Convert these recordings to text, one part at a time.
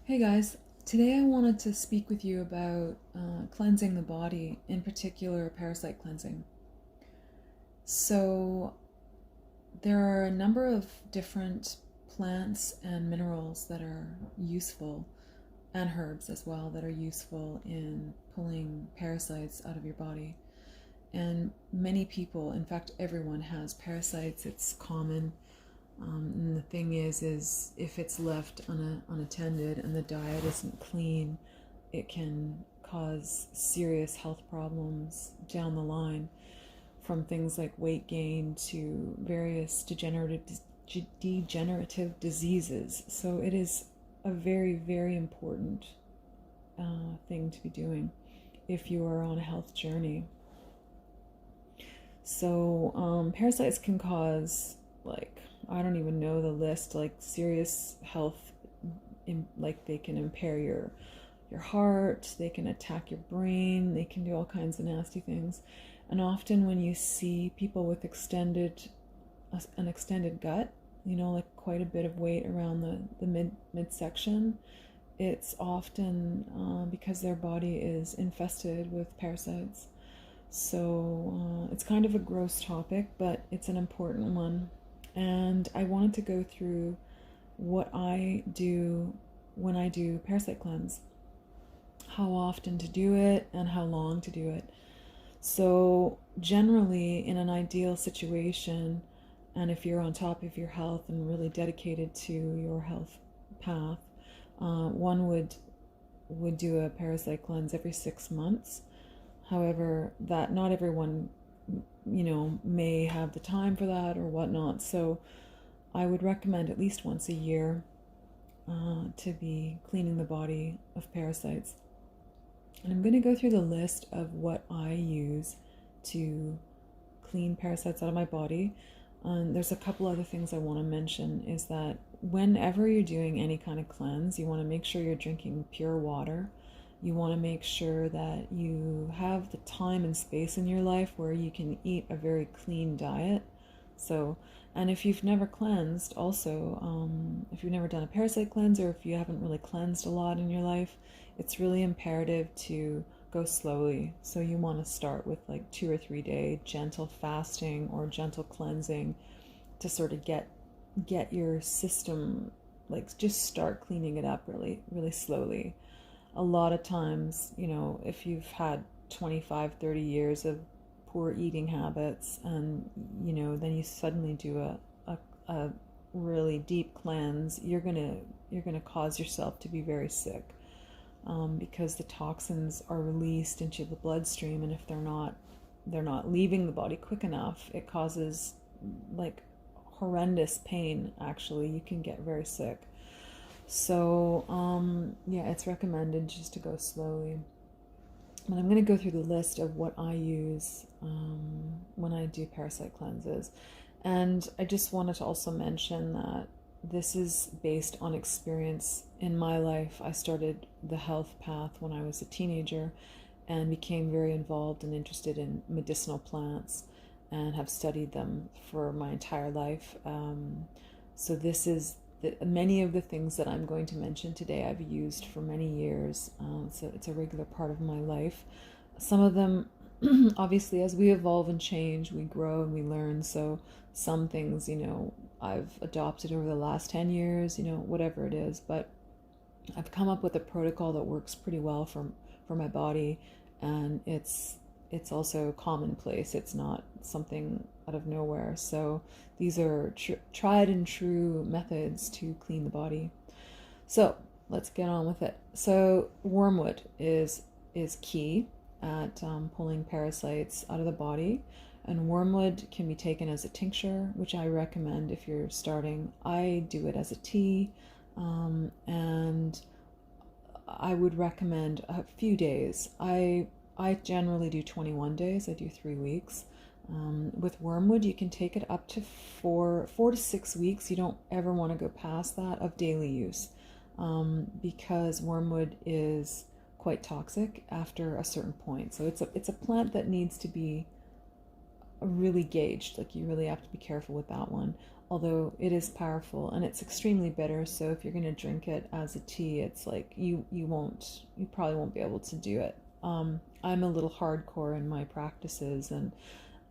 Hey guys, today I wanted to speak with you about cleansing the body, in particular parasite cleansing. So, there are a number of different plants and minerals that are useful, and herbs as well, that are useful in pulling parasites out of your body. And many people, in fact, everyone has parasites. It's common. And the thing is if it's left unattended and the diet isn't clean, it can cause serious health problems down the line, from things like weight gain to various degenerative diseases. So it is a very, very important thing to be doing if you are on a health journey. So parasites can cause, like, I don't even know the list, like serious health, like they can impair your heart, they can attack your brain, they can do all kinds of nasty things. And often when you see people with an extended gut, like quite a bit of weight around the midsection, it's often because their body is infested with parasites. So it's kind of a gross topic, but it's an important one. And I wanted to go through what I do when I do Parasite Cleanse, how often to do it, and how long to do it. So generally, in an ideal situation, and if you're on top of your health and really dedicated to your health path, one would do a Parasite Cleanse every 6 months. However, that not everyone, may have the time for that or whatnot. So I would recommend at least once a year to be cleaning the body of parasites. And I'm going to go through the list of what I use to clean parasites out of my body. There's a couple other things I want to mention, is that whenever you're doing any kind of cleanse, you want to make sure you're drinking pure water. You want to make sure that you have the time and space in your life where you can eat a very clean diet. So, and if you've never cleansed, also, if you've never done a parasite cleanse, or if you haven't really cleansed a lot in your life, it's really imperative to go slowly. So you want to start with like 2 or 3 day gentle fasting or gentle cleansing to sort of get your system, like, just start cleaning it up really, really slowly. A lot of times, if you've had 25, 30 years of poor eating habits, and, then you suddenly do a really deep cleanse, you're gonna cause yourself to be very sick, because the toxins are released into the bloodstream, and if they're not leaving the body quick enough, it causes like horrendous pain. Actually, you can get very sick. So, it's recommended just to go slowly. But I'm going to go through the list of what I use when I do parasite cleanses. And I just wanted to also mention that this is based on experience in my life. I started the health path when I was a teenager and became very involved and interested in medicinal plants and have studied them for my entire life. So this is many of the things that I'm going to mention today I've used for many years, so it's a regular part of my life. Some of them, obviously, as we evolve and change, we grow and we learn. So some things, I've adopted over the last 10 years, whatever it is. But I've come up with a protocol that works pretty well for my body, and it's also commonplace. It's not something out of nowhere. So these are tried and true methods to clean the body. So let's get on with it. So wormwood is key at pulling parasites out of the body. And wormwood can be taken as a tincture, which I recommend if you're starting. I do it as a tea, and I would recommend a few days. I generally do 21 days. I do 3 weeks. With wormwood, you can take it up to 4 to 6 weeks. You don't ever want to go past that of daily use, because wormwood is quite toxic after a certain point. So it's a plant that needs to be really gauged. Like, you really have to be careful with that one. although it is powerful, and it's extremely bitter. So if you're going to drink it as a tea, it's like you probably won't be able to do it. I'm a little hardcore in my practices, and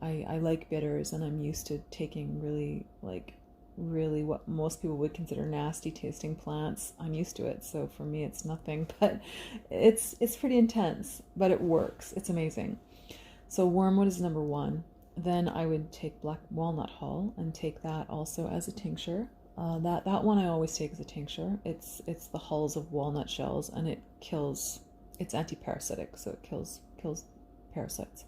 I like bitters, and I'm used to taking really what most people would consider nasty tasting plants. I'm used to it, so for me it's nothing, but it's pretty intense, but it works. It's amazing. So wormwood is number one. Then I would take black walnut hull and take that also as a tincture. That one I always take as a tincture. It's the hulls of walnut shells, and it's anti-parasitic, so it kills parasites.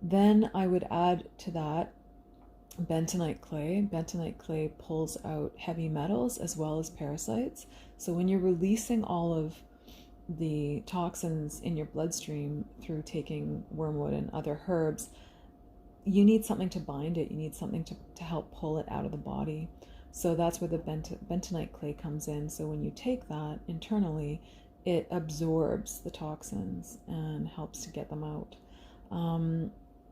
Then I would add to that bentonite clay. Bentonite clay pulls out heavy metals as well as parasites. So when you're releasing all of the toxins in your bloodstream through taking wormwood and other herbs, you need something to bind it. You need something to help pull it out of the body. So that's where the bentonite clay comes in. So when you take that internally, it absorbs the toxins and helps to get them out.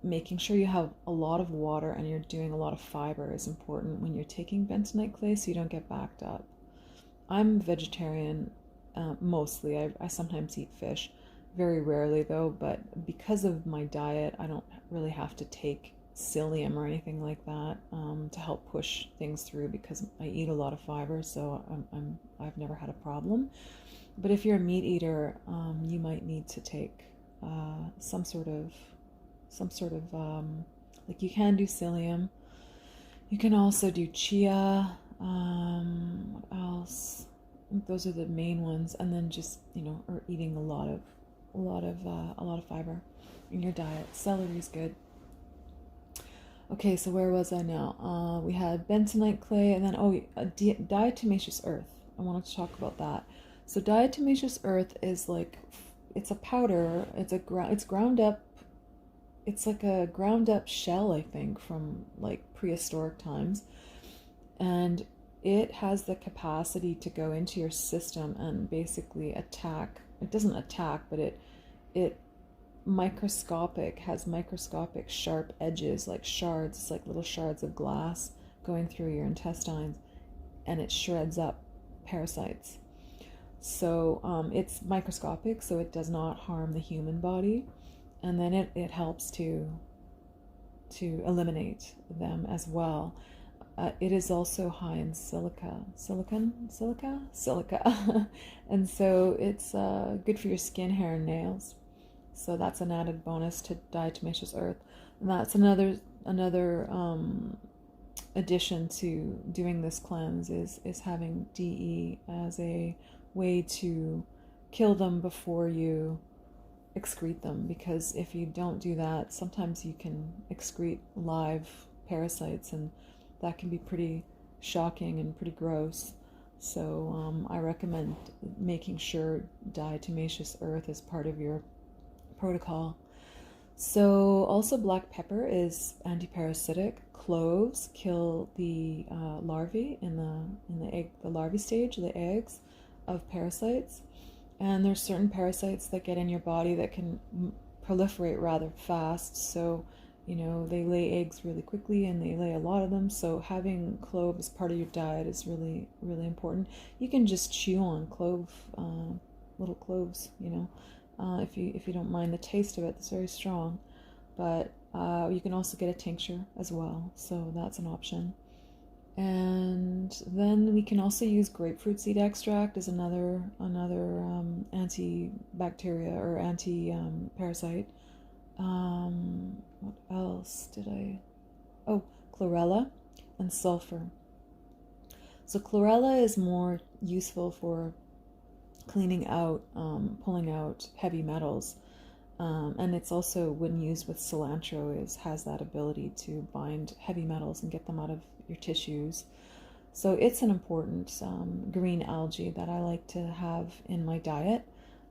Making sure you have a lot of water and you're doing a lot of fiber is important when you're taking bentonite clay, so you don't get backed up. I'm vegetarian mostly. I sometimes eat fish, very rarely though, but because of my diet, I don't really have to take psyllium or anything like that to help push things through, because I eat a lot of fiber, so I've never had a problem. But if you're a meat eater, you might need to take some sort of like, you can do psyllium. You can also do chia. What else? I think those are the main ones. And then just, or eating a lot of fiber in your diet. Celery is good. Okay, so where was I now? We had bentonite clay, and then diatomaceous earth. I wanted to talk about that. So diatomaceous earth is like, it's a powder. It's ground up. It's like a ground up shell, I think, from like prehistoric times. And it has the capacity to go into your system and basically attack. It doesn't attack, but it has microscopic sharp edges, like shards. It's like little shards of glass going through your intestines, and it shreds up parasites. So it's microscopic, so it does not harm the human body. And then it helps to eliminate them as well. It is also high in silica, and so it's good for your skin, hair, and nails. So that's an added bonus to diatomaceous earth, and that's another addition to doing this cleanse is having DE as a way to kill them before you excrete them, because if you don't do that, sometimes you can excrete live parasites, and that can be pretty shocking and pretty gross. So I recommend making sure diatomaceous earth is part of your protocol. So also black pepper is antiparasitic. Cloves kill the larvae in the larvae stage, the eggs of parasites. And there's certain parasites that get in your body that can proliferate rather fast. So, they lay eggs really quickly, and they lay a lot of them. So having clove as part of your diet is really, really important. You can just chew on little cloves, if you don't mind the taste of it. It's very strong. But you can also get a tincture as well. So that's an option. And then we can also use grapefruit seed extract as another antibacteria or anti-parasite. What else did I? Oh, chlorella and sulfur. So chlorella is more useful for cleaning out, pulling out heavy metals. And it's also, when used with cilantro, has that ability to bind heavy metals and get them out of your tissues. So it's an important green algae that I like to have in my diet.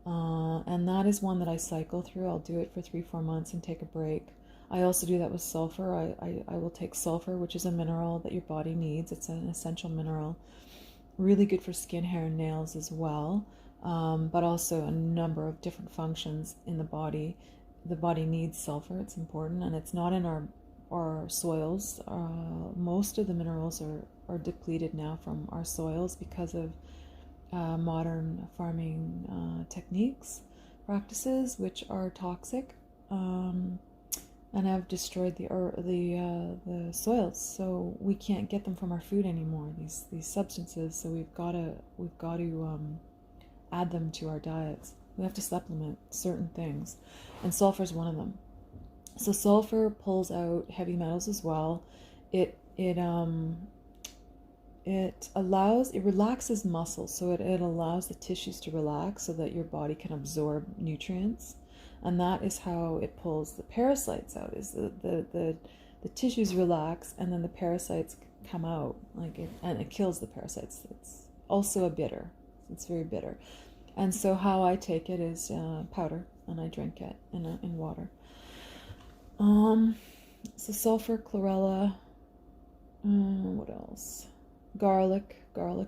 And that is one that I cycle through. I'll do it for 3-4 months and take a break. I also do that with sulfur. I will take sulfur, which is a mineral that your body needs. It's an essential mineral. Really good for skin, hair, and nails as well. But also a number of different functions in the body. The body needs sulfur. It's important, and it's not in our our soils. Most of the minerals are depleted now from our soils because of modern farming techniques, practices, which are toxic, and have destroyed the soils. So we can't get them from our food anymore. These substances. So we've got to add them to our diets. We have to supplement certain things, and sulfur is one of them. So sulfur pulls out heavy metals as well. It relaxes muscles, so it allows the tissues to relax so that your body can absorb nutrients, and that is how it pulls the parasites out. Is the tissues relax, and then the parasites come out, and it kills the parasites. It's also a bitter. It's very bitter, and so how I take it is powder, and I drink it in water. So sulfur, chlorella. What else? Garlic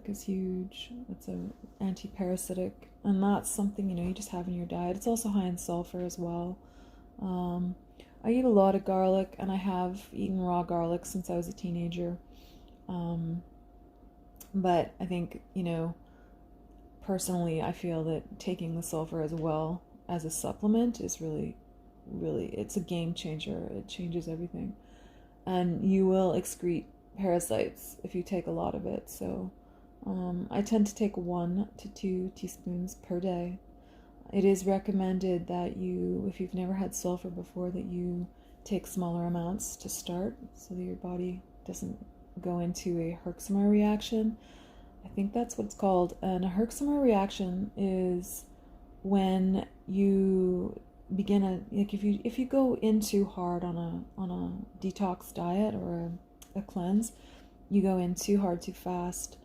is huge. It's an anti-parasitic, and that's something you just have in your diet. It's also high in sulfur as well. I eat a lot of garlic, and I have eaten raw garlic since I was a teenager. But I think personally, I feel that taking the sulfur as well as a supplement is really, it's a game changer. It changes everything, and you will excrete parasites if you take a lot of it. So I tend to take 1 to 2 teaspoons per day. It is recommended that if you've never had sulfur before, that you take smaller amounts to start so that your body doesn't go into a Herxheimer reaction. I think that's what it's called. And a Herxheimer reaction is when you begin if you go in too hard on a detox diet or a cleanse, you go in too hard too fast,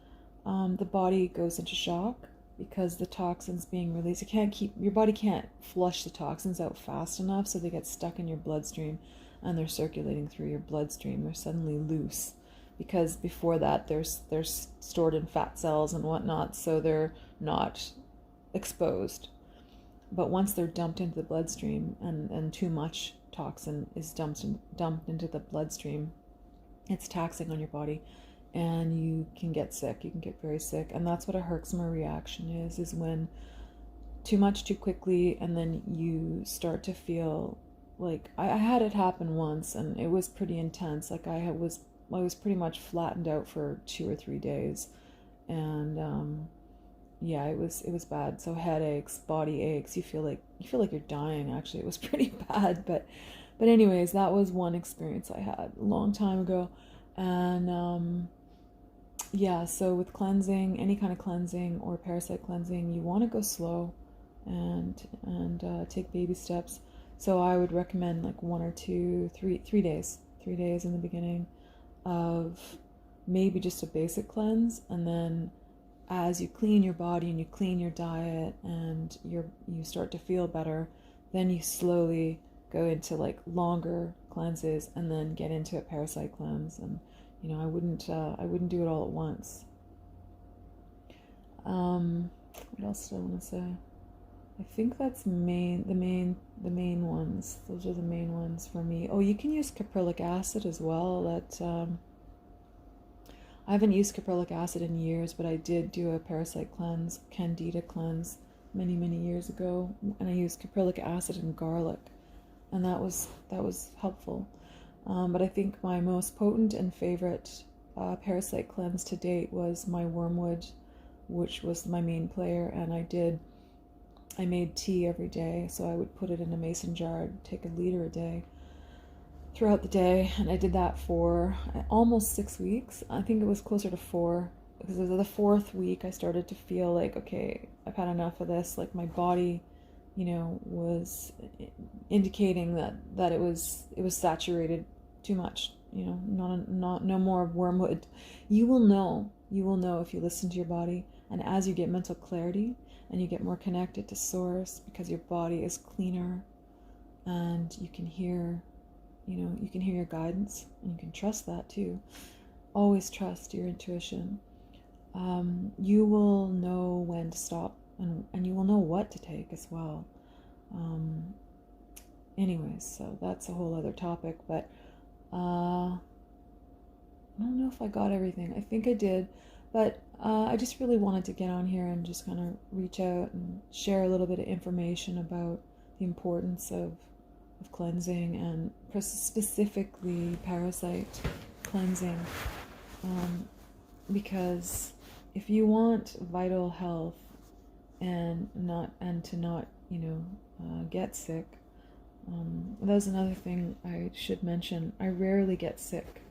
the body goes into shock because the toxins being released, your body can't flush the toxins out fast enough, so they get stuck in your bloodstream, and they're circulating through your bloodstream. They're suddenly loose because before that they're stored in fat cells and whatnot, so they're not exposed. But once they're dumped into the bloodstream, and too much toxin is dumped into the bloodstream, it's taxing on your body, and you can get sick. You can get very sick, and that's what a Herxheimer reaction is when too much too quickly, and then you start to feel like I had it happen once, and it was pretty intense. Like I was pretty much flattened out for 2 or 3 days, and yeah, it was bad. So headaches, body aches. You feel like you're dying. Actually, it was pretty bad. But anyways, that was one experience I had a long time ago, and yeah. So with cleansing, any kind of cleansing or parasite cleansing, you want to go slow, and take baby steps. So I would recommend like 1 or 2, 3 days, 3 days in the beginning of maybe just a basic cleanse, and then as you clean your body and you clean your diet and you start to feel better, then you slowly go into like longer cleanses and then get into a parasite cleanse. And I wouldn't do it all at once. What else did I want to say? I think that's the main ones. Those are the main ones for me. Oh, you can use caprylic acid as well. I haven't used caprylic acid in years, but I did do a parasite cleanse, candida cleanse, many years ago, and I used caprylic acid and garlic, and that was helpful. But I think my most potent and favorite parasite cleanse to date was my wormwood, which was my main player, and I made tea every day, so I would put it in a mason jar. I'd take a liter a day throughout the day, and I did that for almost 6 weeks. I think it was closer to 4, because of the 4th week I started to feel like, okay, I've had enough of this. Like my body, was indicating that it was saturated too much. No more wormwood. You will know if you listen to your body, and as you get mental clarity and you get more connected to source, because your body is cleaner, and you can hear your guidance, and you can trust that too. Always trust your intuition. You will know when to stop, and you will know what to take as well. Anyways, so that's a whole other topic, but I don't know if I got everything. I think I did, but I just really wanted to get on here and just kind of reach out and share a little bit of information about the importance of cleansing, and specifically parasite cleansing, because if you want vital health and to not get sick, that was another thing I should mention. I rarely get sick.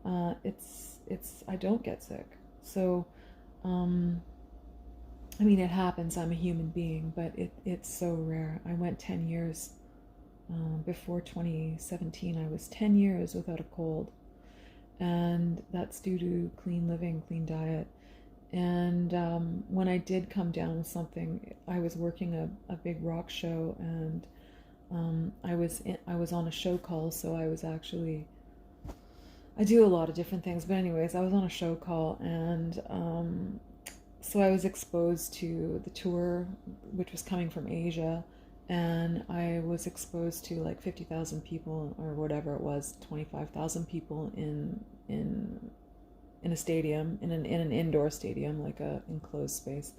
I don't get sick. So, I mean, it happens. I'm a human being, but it's so rare. I went 10 years, before 2017, I was 10 years without a cold. And that's due to clean living, clean diet. And when I did come down with something, I was working a big rock show, and I was on a show call, so I do a lot of different things, but anyways, I was on a show call, and so I was exposed to the tour, which was coming from Asia, and I was exposed to like 50,000 people, or whatever it was, 25,000 people in a stadium, in an indoor stadium, like a enclosed space.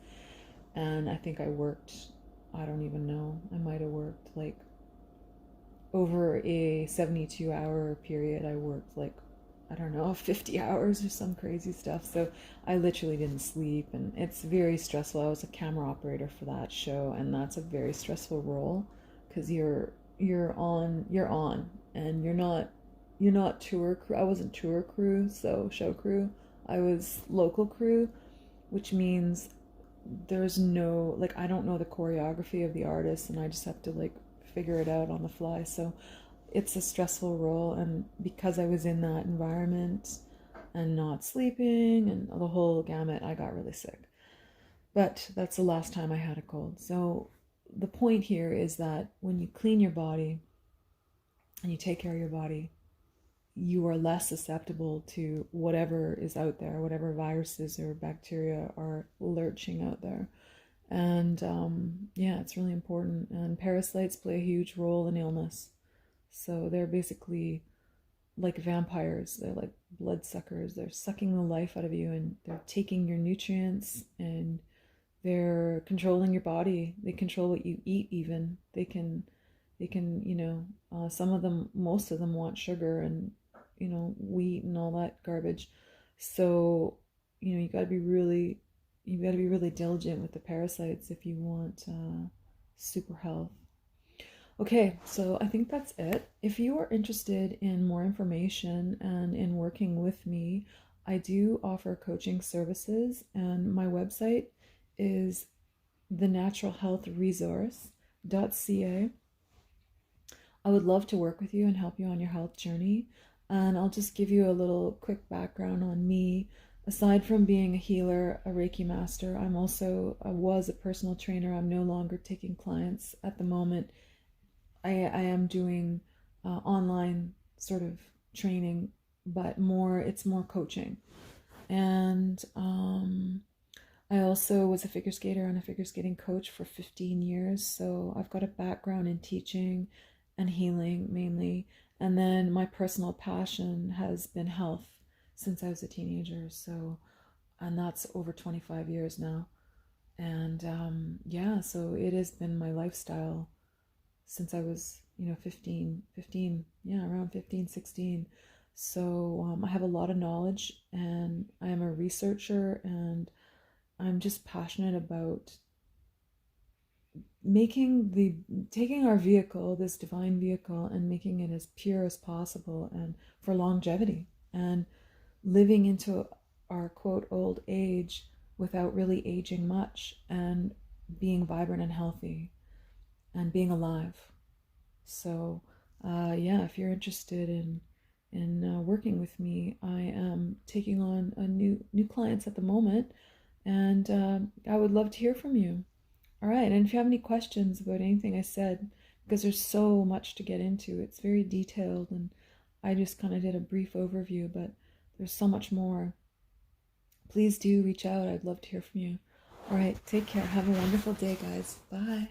And I think I worked, I don't even know, I might have worked like over a 72-hour period. I worked like, I don't know, 50 hours or some crazy stuff. So I literally didn't sleep, and it's very stressful. I was a camera operator for that show, and that's a very stressful role, because you're on, and you're not tour crew. I wasn't tour crew, so show crew. I was local crew, which means there's no, like, I don't know the choreography of the artist, and I just have to like figure it out on the fly. So it's a stressful role, and because I was in that environment and not sleeping and the whole gamut, I got really sick. But that's the last time I had a cold. So the point here is that when you clean your body and you take care of your body, you are less susceptible to whatever is out there, whatever viruses or bacteria are lurching out there. And yeah, it's really important. And parasites play a huge role in illness. So they're basically like vampires. They're like bloodsuckers. They're sucking the life out of you, and they're taking your nutrients, and they're controlling your body. They control what you eat even. They can, some of them, most of them want sugar and, wheat and all that garbage. So, you got to be really diligent with the parasites if you want super health. Okay, so I think that's it. If you are interested in more information and in working with me, I do offer coaching services, and my website is thenaturalhealthresource.ca. I would love to work with you and help you on your health journey. And I'll just give you a little quick background on me. Aside from being a healer, a Reiki master, I was a personal trainer. I'm no longer taking clients at the moment. I am doing online sort of training, but it's more coaching. And I also was a figure skater and a figure skating coach for 15 years. So I've got a background in teaching and healing mainly. And then my personal passion has been health since I was a teenager. So, and that's over 25 years now. And yeah, so it has been my lifestyle since I was, 15, around 15, 16. So I have a lot of knowledge, and I am a researcher, and I'm just passionate about taking our vehicle, this divine vehicle, and making it as pure as possible, and for longevity, and living into our quote old age without really aging much, and being vibrant and healthy and being alive. So yeah, if you're interested in working with me, I am taking on a new clients at the moment, and I would love to hear from you. All right, and if you have any questions about anything I said, because there's so much to get into, it's very detailed, and I just kind of did a brief overview, but there's so much more. Please do reach out. I'd love to hear from you. All right, take care. Have a wonderful day, guys. Bye.